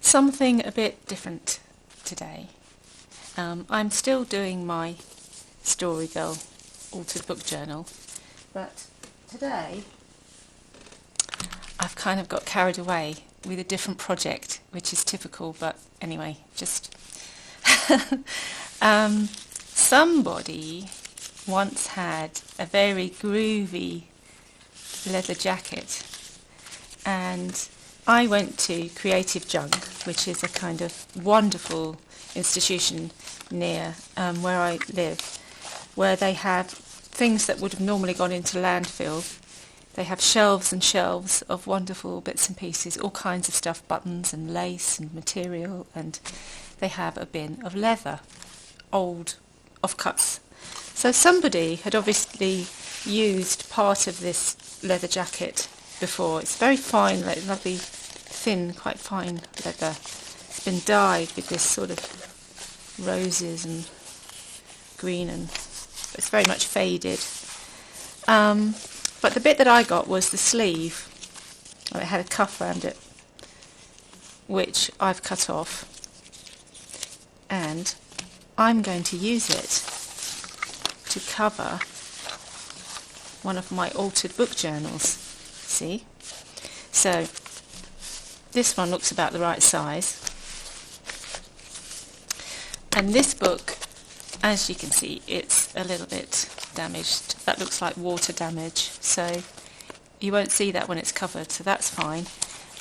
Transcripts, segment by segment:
something a bit different today. I'm still doing my Story Girl Altered Book Journal, but today I've kind of got carried away with a different project, which is typical, but anyway, just somebody once had a very groovy leather jacket, and I went to Creative Junk, which is a kind of wonderful institution near where I live, where they have things that would have normally gone into landfill. They have shelves and shelves of wonderful bits and pieces, all kinds of stuff, buttons and lace and material, and they have a bin of leather, old offcuts. So somebody had obviously used part of this leather jacket before. It's very fine, like lovely, thin, quite fine leather. It's been dyed with this sort of roses and green, and it's very much faded. But the bit that I got was the sleeve. It had a cuff around it, which I've cut off, and I'm going to use it to cover one of my altered book journals. See? So this one looks about the right size, and this book, as you can see, it's a little bit damaged. That looks like water damage, so you won't see that when it's covered, so that's fine.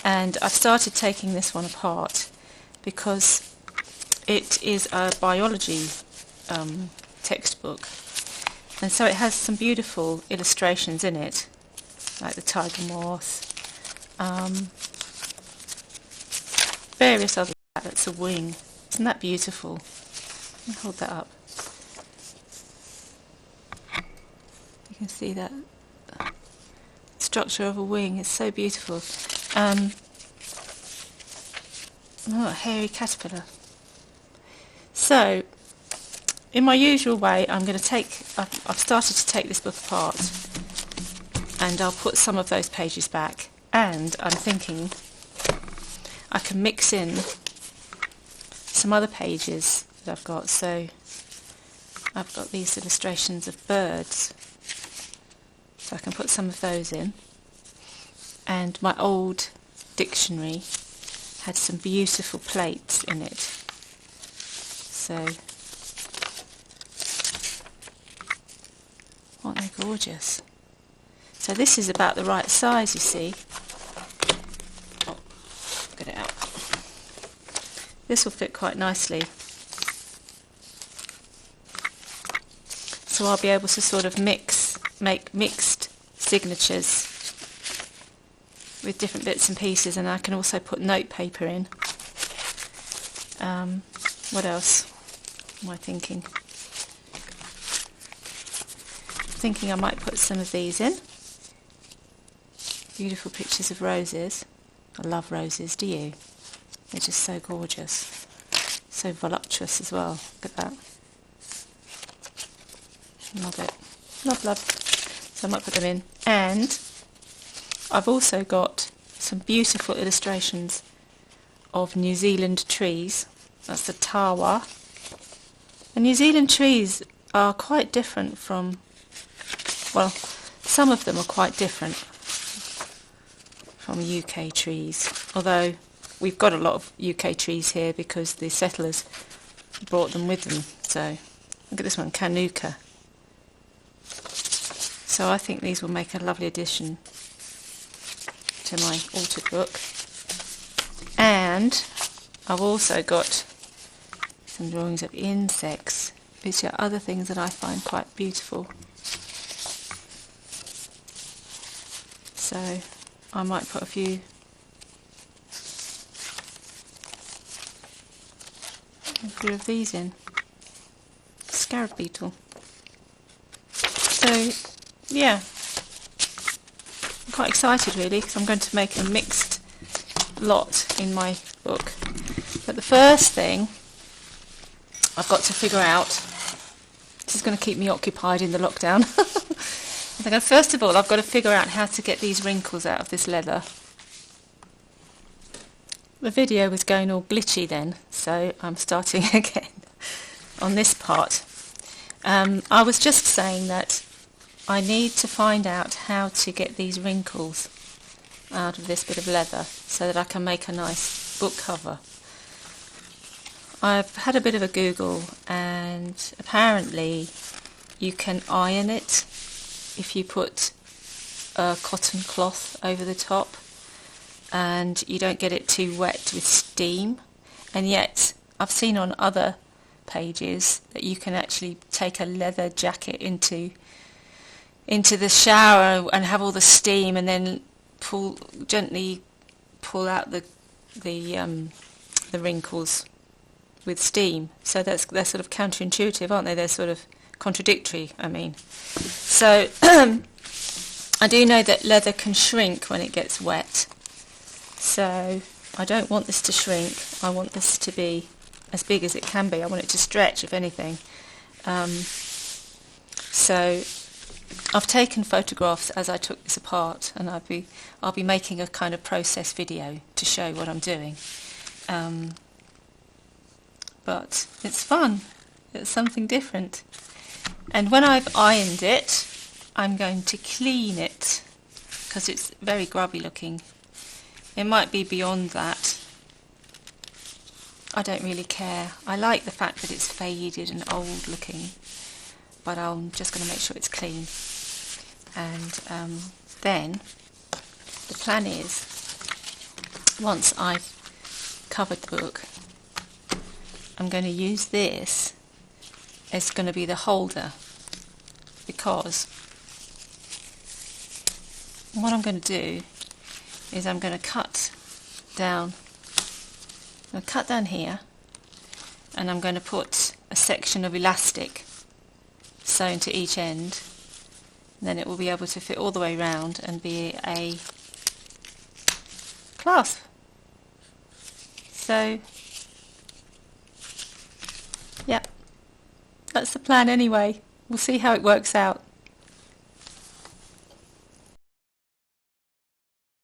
And I've started taking this one apart because it is a biology textbook, and so it has some beautiful illustrations in it, like the tiger moth, various other. That's a wing. Isn't that beautiful? Let me hold that up. You can see that structure of a wing. It's so beautiful. Oh, a hairy caterpillar. So, in my usual way, I'm going to take. I've started to take this book apart, and I'll put some of those pages back. And I'm thinking I can mix in some other pages that I've got. So I've got these illustrations of birds, so I can put some of those in. And my old dictionary had some beautiful plates in it. So, aren't they gorgeous? So this is about the right size, you see. Oh, get it out. This will fit quite nicely. So I'll be able to sort of make mixed signatures with different bits and pieces, and I can also put notepaper in. What else am I thinking? I might put some of these in. Beautiful pictures of roses. I love roses, do you? They're just so gorgeous. So voluptuous as well. Look at that. Love it. Love, love. So I might put them in. And I've also got some beautiful illustrations of New Zealand trees. That's the tawa. And New Zealand trees are quite different from, well, some of them are quite different from UK trees, although we've got a lot of UK trees here because the settlers brought them with them. So look at this one, Kanuka. So I think these will make a lovely addition to my altered book. And I've also got some drawings of insects, which are other things that I find quite beautiful. So I might put a few of these in. Scarab beetle. So yeah, I'm quite excited really, because I'm going to make a mixed lot in my book. But the first thing I've got to figure out, this is going to keep me occupied in the lockdown. I think first of all I've got to figure out how to get these wrinkles out of this leather. The video was going all glitchy then, so I'm starting again on this part. I was just saying that I need to find out how to get these wrinkles out of this bit of leather so that I can make a nice book cover. I've had a bit of a Google, and apparently you can iron it if you put a cotton cloth over the top, and you don't get it too wet with steam. And yet I've seen on other pages that you can actually take a leather jacket into the shower and have all the steam, and then gently pull out the wrinkles with steam. So they're sort of counterintuitive, aren't they? They're sort of contradictory, I mean. So I do know that leather can shrink when it gets wet. So I don't want this to shrink. I want this to be as big as it can be. I want it to stretch, if anything. So I've taken photographs as I took this apart, and I'll be making a kind of process video to show what I'm doing. But it's fun. It's something different. And when I've ironed it, I'm going to clean it, because it's very grubby looking. It might be beyond that. I don't really care. I like the fact that it's faded and old looking, but I'm just going to make sure it's clean. And then the plan is, once I've covered the book, I'm going to use this as going to be the holder, because what I'm going to do is I'm going to cut down here, and I'm going to put a section of elastic sewn to each end. Then it will be able to fit all the way round and be a clasp. So yeah, that's the plan anyway. We'll see how it works out.